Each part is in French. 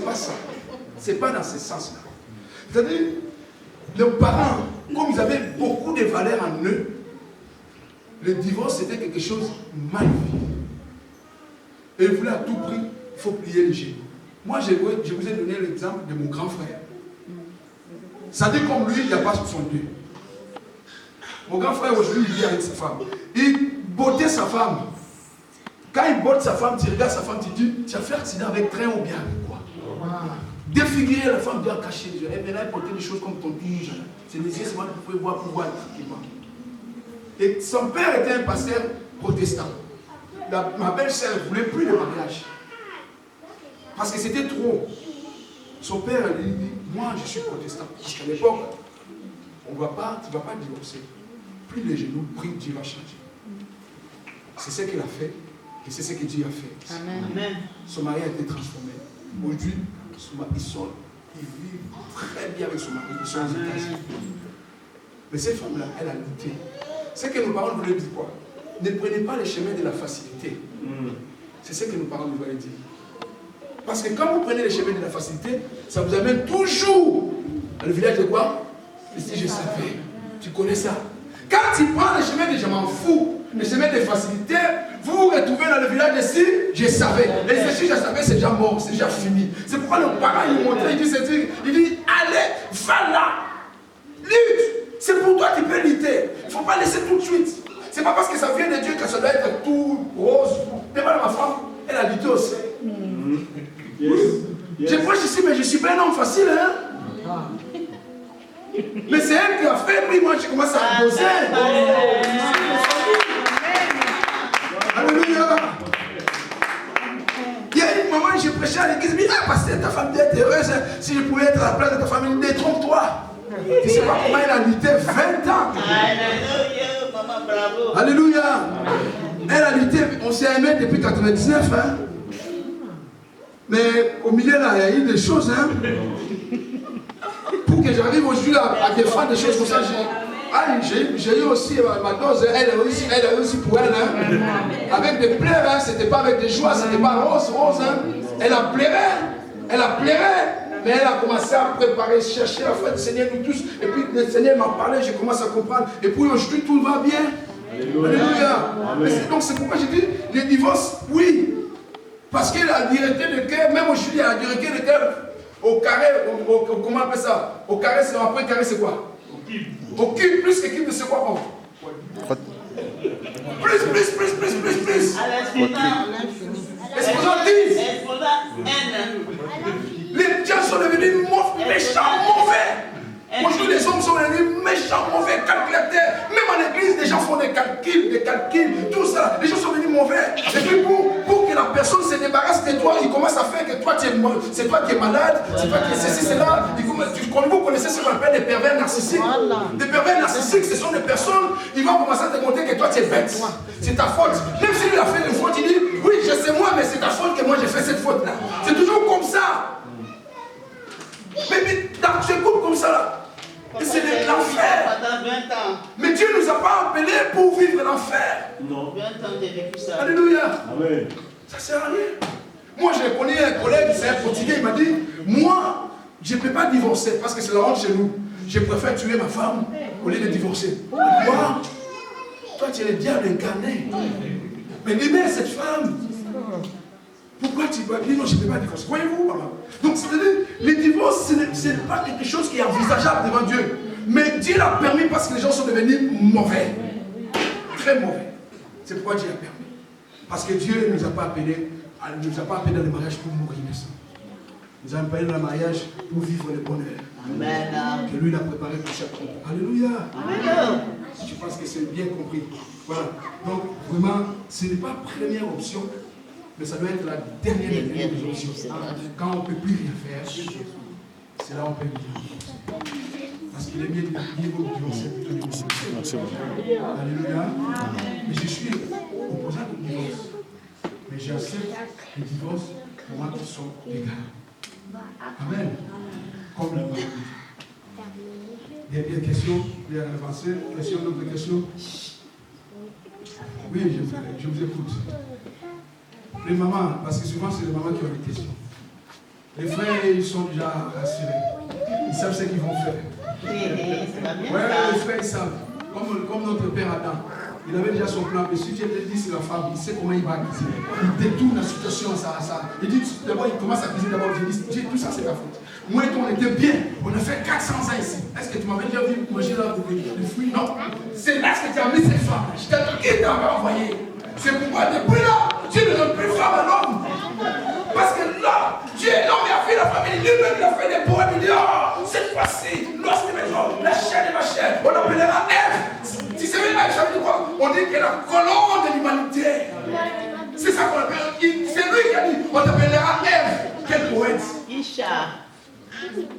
pas ça. Ce n'est pas dans ce sens-là. C'est-à-dire, les parents, comme ils avaient beaucoup de valeurs en eux, le divorce c'était quelque chose de mal vu. Et ils voulaient à tout prix, il faut plier les genoux. Moi, je vous ai donné l'exemple de mon grand frère. Ça dit comme lui, il n'y a pas 62. Mon grand frère aujourd'hui, il vit avec sa femme. Il bottait sa femme. Quand il botte sa femme, tu regardes sa femme, tu dis, tu as fait accident avec train ou bien avec quoi? Défigurer la femme, doit cacher les yeux. Elle venait porter des choses comme ton tige. C'est les yeux seulement que vous pouvez voir pour voir tranquillement. Et son père était un pasteur protestant. Ma belle-sœur ne voulait plus de mariage. Parce que c'était trop. Son père lui dit, moi je suis protestant. Parce qu'à l'époque, tu ne vas pas divorcer. Plie les genoux, prie, Dieu va changer. C'est ce qu'il a fait. Et c'est ce que Dieu a fait. Amen. Son mari a été transformé. Aujourd'hui, ils vivent très bien avec son mari. Ils sont aux États-Unis. Mais cette femme-là, elle a lutté. Ce que nos parents voulaient dire quoi? Ne prenez pas les chemins de la facilité. C'est ce que nos parents nous voulaient dire. Parce que quand vous prenez les chemins de la facilité, ça vous amène toujours dans le village de quoi? Si je savais. Tu connais ça. Quand tu prends les chemins de je m'en fous, les chemins de facilité, vous vous retrouvez dans le village de si je savais. Et si je savais, c'est déjà mort, c'est déjà fini. C'est pourquoi nos parents ils montraient, ils disent, allez, va là, lutte. C'est pour toi qui peux lutter. Il ne faut pas laisser tout de suite. C'est pas parce que ça vient de Dieu que ça doit être tout rose. Demande à ma femme, elle a lutté aussi. Je prêche ici, mais je suis pas un homme facile, hein. Mais c'est elle qui a fait, puis moi je commence à poser. Alléluia. Il y a une maman, j'ai prêché à l'église, mais parce que ta femme doit être heureuse. Si je pouvais être à la place de ta famille, détrompe-toi. Tu ne sais pas comment elle a lutté 20 ans. Alléluia, maman, bravo. Alléluia. Elle a lutté, on s'est aimé depuis 99. Hein. Mais au milieu là, il y a eu des choses. Hein. Pour que j'arrive aujourd'hui à défendre des choses comme ça, j'ai eu aussi ma dose, elle a aussi pour elle, hein. Avec des pleurs, hein. C'était pas avec des joies, c'était pas rose, hein. Elle a pleuré, mais elle a commencé à préparer, chercher la foi du Seigneur, nous tous, et puis le Seigneur m'a parlé, je commence à comprendre, et puis aujourd'hui tout va bien. Alléluia. Donc c'est pourquoi j'ai dit, les divorces, oui, parce que la dureté de cœur, même aujourd'hui, la dureté de cœur, au carré, comment on appelle ça? Au carré, c'est après carré, c'est quoi? Au cube, plus que cube, c'est quoi? Plus. Exposant 10. Les gens sont devenus méchants, mauvais. Aujourd'hui, les hommes sont devenus méchants, mauvais, calculateurs. Même en église, les gens font des calculs, tout ça. Les gens sont devenus mauvais. Et puis pour que la personne se débarrasse de toi, il commence à faire que toi, c'est toi qui es malade, c'est toi qui es ceci, c'est là. Vous connaissez ce qu'on appelle des pervers narcissiques. Des pervers narcissiques, ce sont des personnes, ils vont commencer à te montrer que toi, tu es bête. C'est ta faute. Même si lui a fait une faute, il dit, oui, je sais moi, mais c'est ta faute que moi j'ai fait cette faute-là. C'est toujours comme ça. Mais dans ce couple comme ça, là, c'est de l'enfer. Mais Dieu ne nous a pas appelés pour vivre l'enfer. Non. 20 ans de vécu ça. Alléluia. Amen. Ça ne sert à rien. Moi, j'ai connu un collègue, c'est un portugais, il m'a dit, moi, je ne peux pas divorcer parce que c'est la honte chez nous. Je préfère tuer ma femme au lieu de divorcer. Moi, toi, tu es le diable incarné. Mais dis-moi, cette femme, pourquoi tu vas dire non, je ne peux pas divorcer? Voyez-vous, maman? Donc, c'est-à-dire, le divorce, ce n'est pas quelque chose qui est envisageable devant Dieu. Mais Dieu l'a permis parce que les gens sont devenus mauvais. Très mauvais. C'est pourquoi Dieu l'a permis. Parce que Dieu ne nous a pas appelés dans le mariage pour mourir. Il nous a appelés dans le mariage pour vivre le bonheur. Amen. Que lui l'a préparé pour chaque couple. Alléluia. Amen. Je pense que c'est bien compris. Voilà. Donc, vraiment, ce n'est pas la première option. Mais ça doit être la dernière des options. Quand on ne peut plus rien faire, c'est là où on peut dire. Parce qu'il est mieux de divorcer plutôt que de divorcer. Alléluia. Mais je suis opposant au divorce. Mais j'accepte les divorces pour moi qui sont légaux. Amen. Comme la Bible. Dernière question, bien avancée. Question, d'autres questions? Oui, je vous écoute. Les mamans, parce que souvent c'est les mamans qui ont des questions. Les frères, ils sont déjà rassurés. Ils savent ce qu'ils vont faire. Oui, les frères, ils savent. Comme notre père Adam. Il avait déjà son plan, mais si Dieu te dit c'est la femme, il sait comment il va cuisiner. Il détourne la situation, ça. Il dit, d'abord, il commence à cuisiner, d'abord, il dit, Dieu, tout ça c'est ta faute. Moi et toi, on était bien, on a fait 400 ans ici. Est-ce que tu m'avais déjà vu manger là pour les fruits? Non. C'est là que tu as mis cette femme. Je t'ai dit, qui t'avait envoyé? C'est pourquoi depuis là, Dieu ne donne plus femme à l'homme. Parce que là, Dieu, l'homme a fait la famille, lui-même il a fait des poèmes, il dit, oh, cette fois-ci, l'os de mes os, la chair de ma chair, on l'appellera Ève. Tu sais même, ça veut dire quoi? On dit qu'elle est la colonne de l'humanité. C'est ça qu'on appelle. C'est lui qui a dit, on t'appellera Ève. Quel poète. Isha.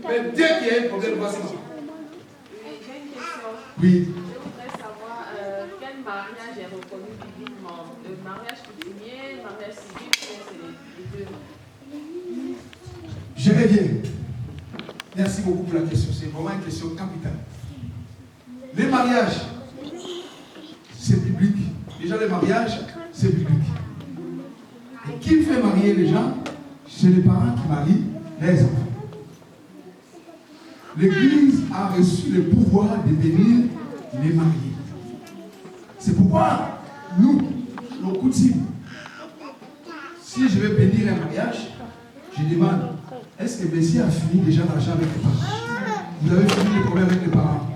Mais dès qu'il y a un problème, voici. J'ai une question. Oui. Je voudrais savoir quel mariage est reconnu bibliquement. Le mariage coutumier, le mariage civil, c'est les deux. Je reviens. Merci beaucoup pour la question. C'est vraiment une question capitale. Les mariages, c'est biblique. Déjà, les mariages, c'est biblique. Et qui fait marier les gens? C'est les parents qui marient les enfants. L'Église a reçu le pouvoir de bénir les mariés. C'est pourquoi nous, nos coutumes, si je vais bénir un mariage, je demande, est-ce que Bessie a fini déjà l'argent avec les parents? Vous avez fini le problème avec les parents?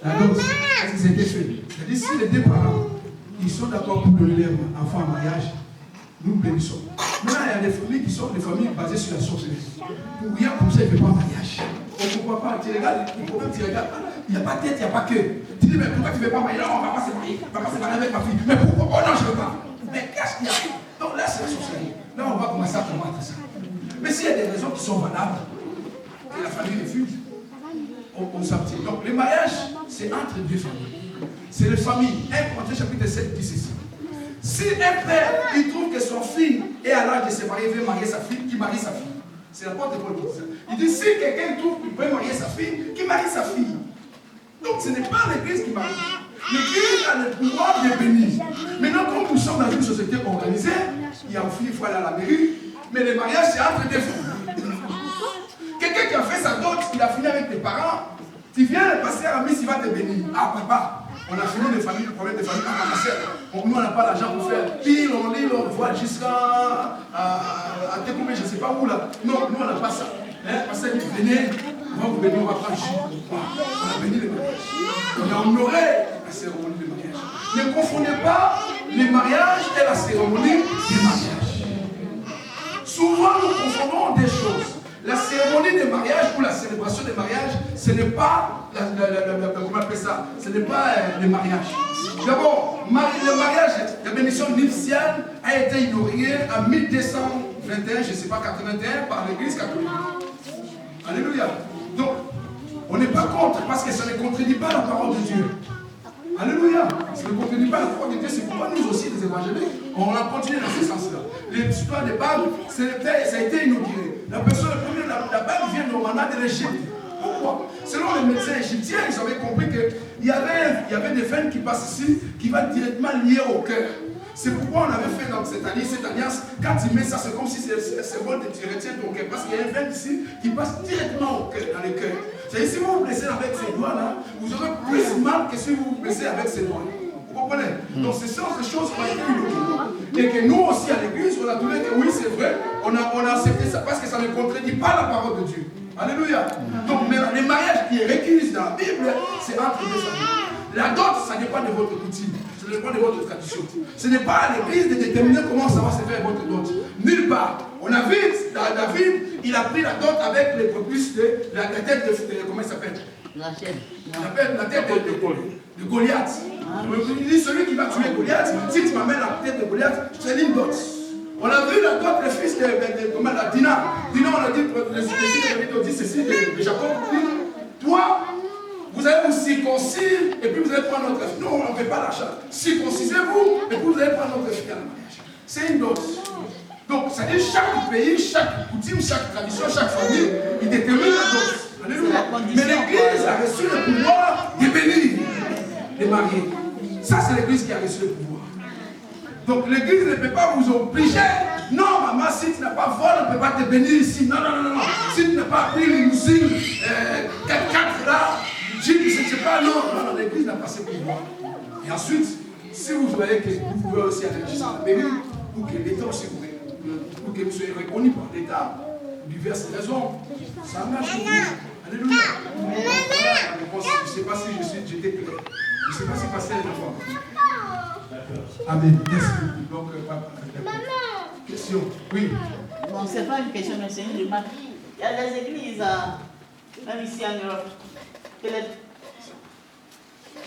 La dot, est-ce que c'était fait? C'est-à-dire, si les deux parents, ils sont d'accord pour donner leur enfant en mariage, nous bénissons. Maintenant, il y a des familles qui sont des familles basées sur la sorcellerie. Pour rien comme ça, il ne fait pas un mariage. On ne comprend pas. Tu regardes, le problème, tu regardes, il n'y a pas de tête, il n'y a pas que. Tu dis, mais pourquoi tu ne fais pas mariage? Non, on ne va pas se marier. On ne va pas se marier avec ma fille. Mais pourquoi? Oh non, je ne veux pas. Mais qu'est-ce qu'il y a? Donc là, c'est la sorcellerie. Là, on va commencer à combattre ça. Mais s'il y a des raisons qui sont valables, et la famille refuse, on s'abstient. Donc, le mariage, c'est entre deux familles. C'est les familles. 1 Corinthiens chapitre 7 dit ceci. Si un père, il trouve que son fils est à l'âge de se marier, il veut marier sa fille, qu'il marie sa fille. C'est la porte de Paul qui dit ça. Il dit, si quelqu'un trouve qu'il veut marier sa fille, qu'il marie sa fille. Donc, ce n'est pas l'Église qui marie. L'Église a le pouvoir de bénir. Maintenant, comme nous sommes dans une société organisée, il y a un fille, il faut aller à la mairie, mais le mariage, c'est entre deux familles. Quelqu'un qui a fait sa dot, il a fini avec tes parents, tu viens le passer à la mise, il va te bénir. Ah, papa, on a fini les familles, le problème des familles. Nous, on n'a pas l'argent pour faire pile, on lit, on voit jusqu'à Técoumé, je ne sais pas où là. Non, nous, on n'a pas ça. Parce que venez, on va vous bénir, on va prendre jus. On a béni les mariages. On a honoré la cérémonie du mariage. Ne confondez pas les mariages et la cérémonie du mariage. Souvent, nous confondons des choses. La cérémonie des mariages ou la célébration des mariages, ce n'est pas, comment on appelle ça? Ce n'est pas le mariage. D'abord, le mariage, la bénédiction nuptiale a été inaugurée en 1221, je ne sais pas, 81, par l'Église catholique. Alléluia. Donc, on n'est pas contre parce que ça ne contredit pas la parole de Dieu. Alléluia. Ça ne contredit pas la parole de Dieu. C'est pourquoi nous aussi, les évangéliques, on a continué dans ce sens-là. L'histoire des Bibles, ça a été inauguré. La personne, la Bible vient normalement de l'Égypte. Pourquoi? Selon les médecins égyptiens, ils avaient compris qu'il y avait des veines qui passent ici, qui vont directement lier au cœur. C'est pourquoi on avait fait dans cette alliance, quand tu mets ça, c'est comme si c'est le symbole de tu retiens ton cœur. Parce qu'il y a une veine ici qui passe directement au cœur, dans le cœur. C'est-à-dire, si vous vous blessez avec ces doigts-là, vous aurez plus mal que si vous vous blessez avec ces doigts. Vous comprenez? Donc, ce sont des choses qu'on a été. Et que nous aussi, à l'église, on a trouvé que oui, c'est vrai, on a accepté ça parce que ça ne contredit pas la parole de Dieu. Alléluia. Donc, mais le mariage qui est requis dans la Bible, c'est entre deux familles. La dot, ça dépend de votre coutume, ça dépend de votre tradition. Ce n'est pas à l'église de déterminer comment ça va se faire votre dot. Nulle part. On a vu, David, il a pris la dot avec les prépuces de la tête de, comment il s'appelle? La chaîne. La tête de Goliath. Il dit, celui qui va tuer Goliath, si tu m'amènes la tête de Goliath, c'est une dot. On a vu la dot, le fils de Dina. Dina, on a dit, le dit ceci de Jacob. Toi, vous allez vous circoncire et puis vous allez prendre notre fille. Non, on ne fait pas l'achat. Circoncisez-vous et puis vous allez prendre notre fille à la mariage. C'est une dot. Donc, ça dit chaque pays, chaque coutume, chaque tradition, chaque famille, il détermine la dot. Alléluia. Mais l'Église a reçu le pouvoir de bénir les mariés. Ça, c'est l'Église qui a reçu le pouvoir. Donc l'église ne peut pas vous obliger. Non, maman, si tu n'as pas volé, on ne peut pas te bénir ici. Non, non, non, non. Si tu n'as pas pris limousine, 4 là, je ne sais pas, non. Non, non, l'église n'a pas ce pouvoir. Et ensuite, si vous voyez que vous pouvez aussi aller jusqu'à la mairie, pour que l'État aussi pour que vous soyez reconnu par l'État, pour diverses raisons, ça marche. Alléluia. Je ne sais pas si j'étais clair. Je ne sais pas si passer les enfants. Amen. Merci. Donc, question. Oui. Bon, ce n'est pas une question, mais c'est une remarque. Il y a des églises, même ici en Europe, que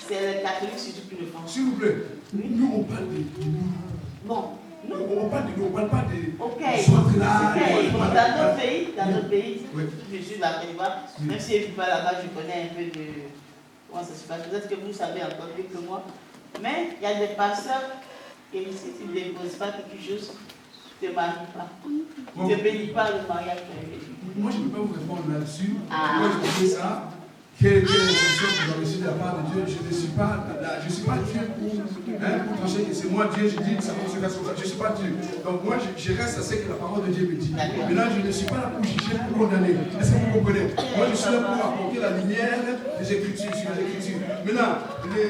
c'est les catholiques surtout qui le font. S'il vous plaît, nous on parle de bon. On parle de nous, on ne parle pas de ok. là. Okay. Bon, dans notre pays, oui. Je suis de la Côte d'Ivoire, même si je ne vis pas là-bas, je connais un peu de comment ça se passe. Peut-être que vous savez encore mieux que moi. Mais il y a des pasteurs qui, si tu ne déposes pas quelque chose, tu ne te maries pas. Tu ne bénis pas le mariage. Moi, je ne peux pas vous répondre là-dessus. Moi, je dis ça. Quelle est l'instruction que vous avez reçue de la part de Dieu? Je ne suis pas Dieu pour trancher que c'est moi Dieu, je dis que ça va se passer. Je ne suis pas Dieu. Donc moi, je reste à ce que la parole de Dieu me dit. Maintenant, je ne suis pas là pour juger, pour condamner. Est-ce que vous comprenez? Moi, je suis là pour apporter la lumière des Écritures sur les Écritures. Maintenant,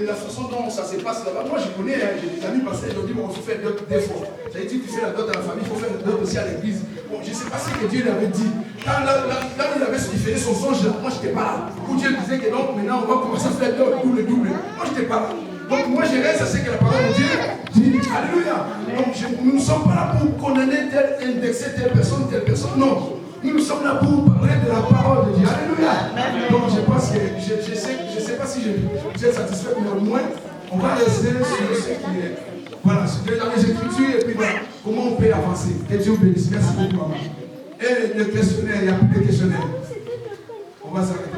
la façon dont ça se passe là-bas, moi je connais, j'ai des amis passés, ils ont dit bon, il faut faire d'autres des fois. Ça veut dire que tu fais la dot à la famille, il faut faire la dot aussi à l'église. Bon, je ne sais pas ce que Dieu lui avait dit. Là où il avait fait son songe, moi je n'étais pas là. Où Dieu disait que donc maintenant on va commencer à faire double. Moi je n'étais pas là. Donc moi je reste à ce que la parole de Dieu dit. Alléluia. Donc nous ne sommes pas là pour condamner indexer telle personne. Non. Nous sommes là pour parler de la parole de Dieu. Alléluia. Donc je pense que je sais pas si vous êtes satisfait, mais au moins on va rester sur ce qui est. Voilà, dans les Écritures et puis voilà, comment on peut avancer. Que Dieu vous bénisse. Merci beaucoup, maman. Et le questionnaire, il n'y a plus de questionnaire. On va s'arrêter.